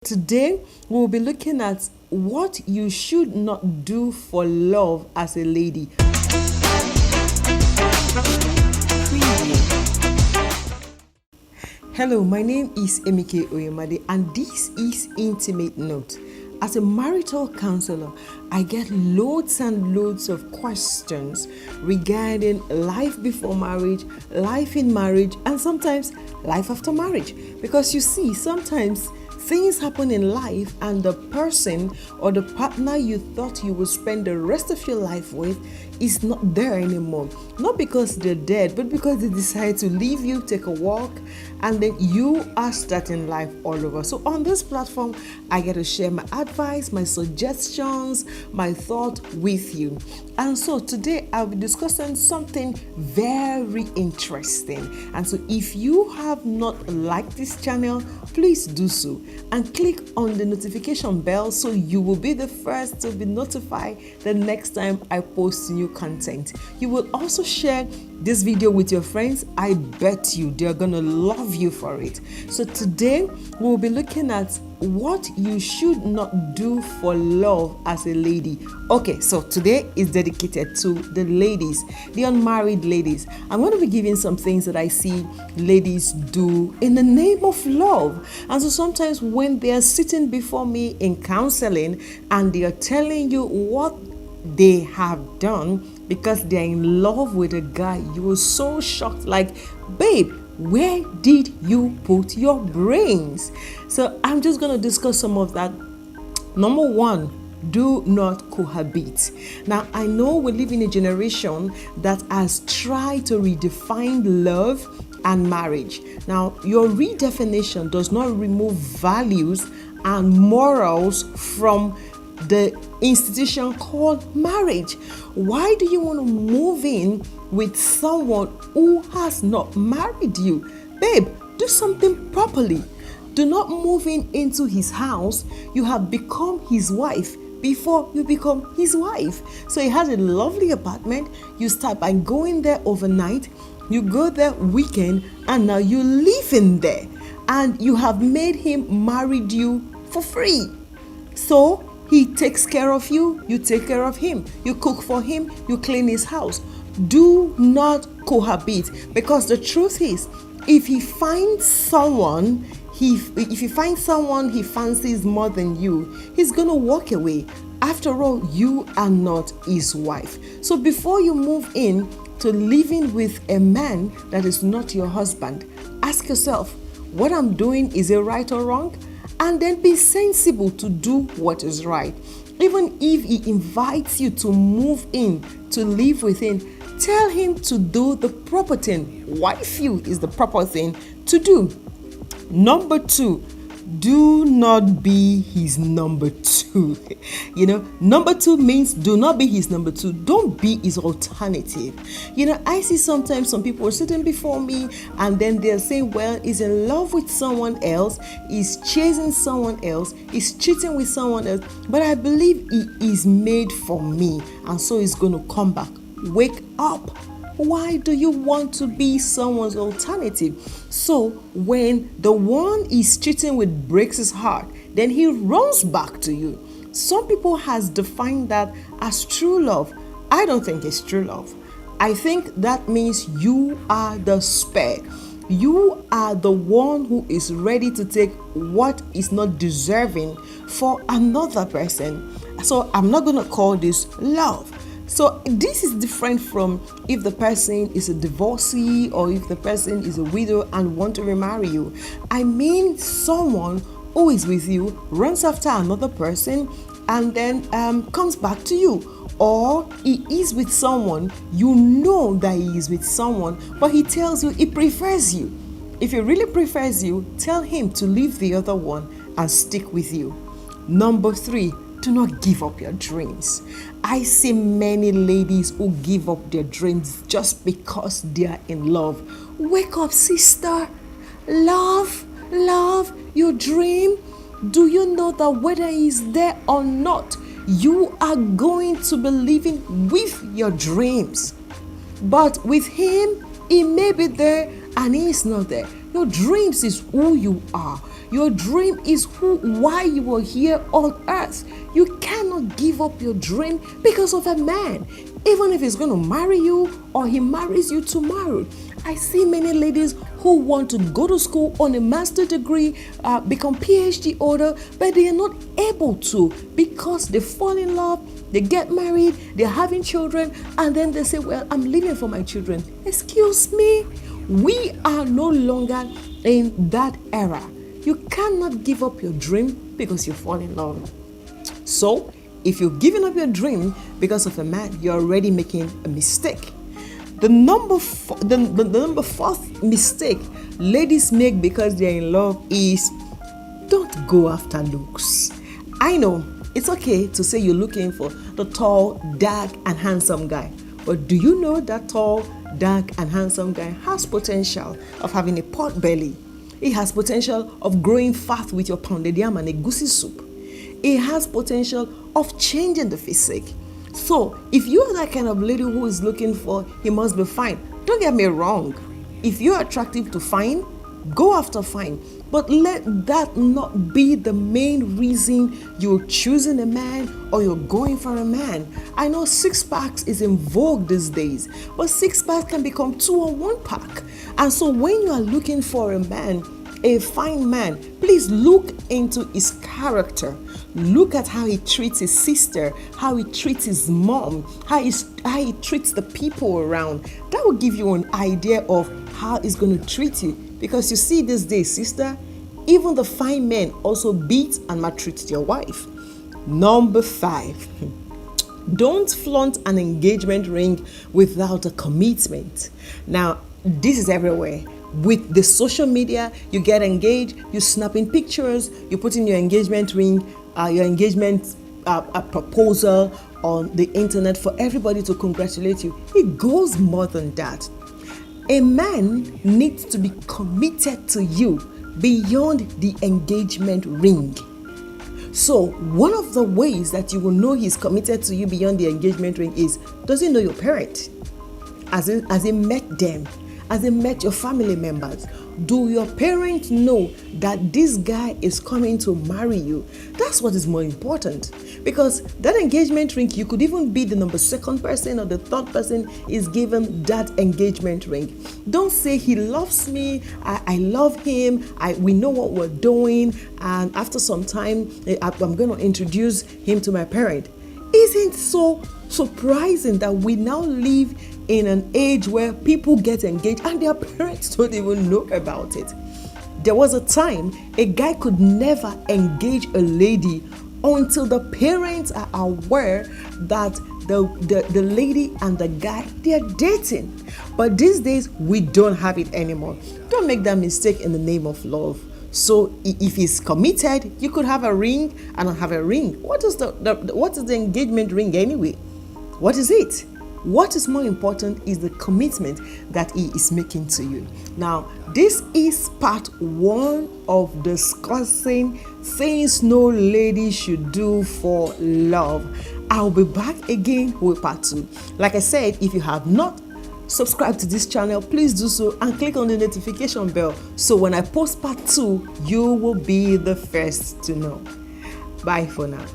Today, we'll be looking at what you should not do for love as a lady. Hello, my name is Emike Oyemade, and this is Intimate Note. As a marital counselor, I get loads and loads of questions regarding life before marriage, life in marriage, and sometimes life after marriage. Because you see, sometimes things happen in life and the person or the partner you thought you would spend the rest of your life with is not there anymore. Not because they're dead, but because they decide to leave you, take a walk, and then you are starting life all over. So on this platform, I get to share my advice, my suggestions, my thought with you. And so today I'll be discussing something very interesting. And so if you have not liked this channel, please do so and click on the notification bell so you will be the first to be notified the next time I post new content. You will also share this video with your friends. I bet you they're gonna love you for it. So today we'll be looking at what you should not do for love as a lady. Okay, so today is dedicated to the ladies, the unmarried ladies. I'm going to be giving some things that I see ladies do in the name of love. And so sometimes when they are sitting before me in counseling and they are telling you what they have done because they're in love with a guy, you were so shocked, like, babe, where did you put your brains? So I'm just going to discuss some of that. Number one, do not cohabit. Now, I know we live in a generation that has tried to redefine love and marriage. Now, your redefinition does not remove values and morals from the institution called marriage. Why do you want to move in with someone who has not married you? Babe, do something properly. Do not move into his house. You have become his wife before you become his wife. So he has a lovely apartment. You start by going there overnight. You go there weekend, and now you live in there. And you have made him married you for free. So he takes care of you, you take care of him. You cook for him, you clean his house. Do not cohabit, because the truth is, if he finds someone he fancies more than you, he's gonna walk away. After all, you are not his wife. So before you move in to living with a man that is not your husband, ask yourself, what I'm doing, is it right or wrong? And then be sensible to do what is right. Even if he invites you to move in, to live with him, tell him to do the proper thing. Wife you is the proper thing to do. Number two, do not be his number two. Number two means do not be his number two. Don't be his alternative. I see sometimes some people are sitting before me and then they're saying, well, he's in love with someone else, he's chasing someone else, he's cheating with someone else, but I believe he is made for me, and so he's going to come back. Wake up. Why do you want to be someone's alternative? So when the one is cheating with breaks his heart, then he runs back to you. Some people has defined that as true love. I don't think it's true love. I think that means you are the spare. You are the one who is ready to take what is not deserving for another person. So I'm not going to call this love. So this is different from if the person is a divorcee or if the person is a widow and want to remarry you. I mean someone who is with you, runs after another person, and then comes back to you. Or he is with someone, you know that he is with someone, but he tells you he prefers you. If he really prefers you, tell him to leave the other one and stick with you. Number three, do not give up your dreams. I see many ladies who give up their dreams just because they are in love. Wake up, sister. Love your dream. Do you know that whether he's there or not, you are going to be living with your dreams? But with him, he may be there and he is not there. Your dreams is who you are. Your dream is why you are here on earth. You cannot give up your dream because of a man, even if he's going to marry you or he marries you tomorrow. I see many ladies who want to go to school on a master's degree, become PhD holder, but they are not able to because they fall in love, they get married, they're having children, and then they say, well, I'm living for my children. Excuse me, we are no longer in that era. You cannot give up your dream because you fall in love. So, if you're giving up your dream because of a man, you're already making a mistake. The number fourth mistake ladies make because they're in love is don't go after looks. I know it's okay to say you're looking for the tall, dark, and handsome guy, but do you know that tall, dark, and handsome guy has potential of having a pot belly? It has potential of growing fat with your pounded yam and egusi soup. It has potential of changing the physique. So, if you're that kind of lady who is looking for, he must be fine. Don't get me wrong. If you're attractive to fine, go after fine. But let that not be the main reason you're choosing a man or you're going for a man. I know 6-packs is in vogue these days, but 6-packs can become 2 or 1 pack. And so when you are looking for a man, a fine man, please look into his character. Look at how he treats his sister, how he treats his mom, how he treats the people around. That will give you an idea of how he's going to treat you. Because you see these days, sister, even the fine men also beat and maltreat their wife. Number 5, don't flaunt an engagement ring without a commitment. Now, this is everywhere. With the social media, you get engaged, you're snapping pictures, you put in your engagement ring, your engagement proposal on the internet for everybody to congratulate you. It goes more than that. A man needs to be committed to you beyond the engagement ring. So one of the ways that you will know he's committed to you beyond the engagement ring is, does he know your parents? Has he met them? Has he met your family members? Do your parents know that this guy is coming to marry you? That's what is more important. Because that engagement ring, you could even be the number 2nd person or the 3rd person is given that engagement ring. Don't say he loves me, I love him, we know what we're doing, and after some time, I'm going to introduce him to my parent. Isn't it so surprising that we now live in an age where people get engaged and their parents don't even know about it? There was a time a guy could never engage a lady until the parents are aware that the lady and the guy, they're dating. But these days, we don't have it anymore. Don't make that mistake in the name of love. So if he's committed, you could have a ring and not have a ring. What is the engagement ring anyway? What is it? What is more important is the commitment that he is making to you. Now, this is part 1 of discussing things no lady should do for love. I'll be back again with part 2. Like I said, if you have not subscribed to this channel, please do so and click on the notification bell so when I post part 2, you will be the first to know. Bye for now.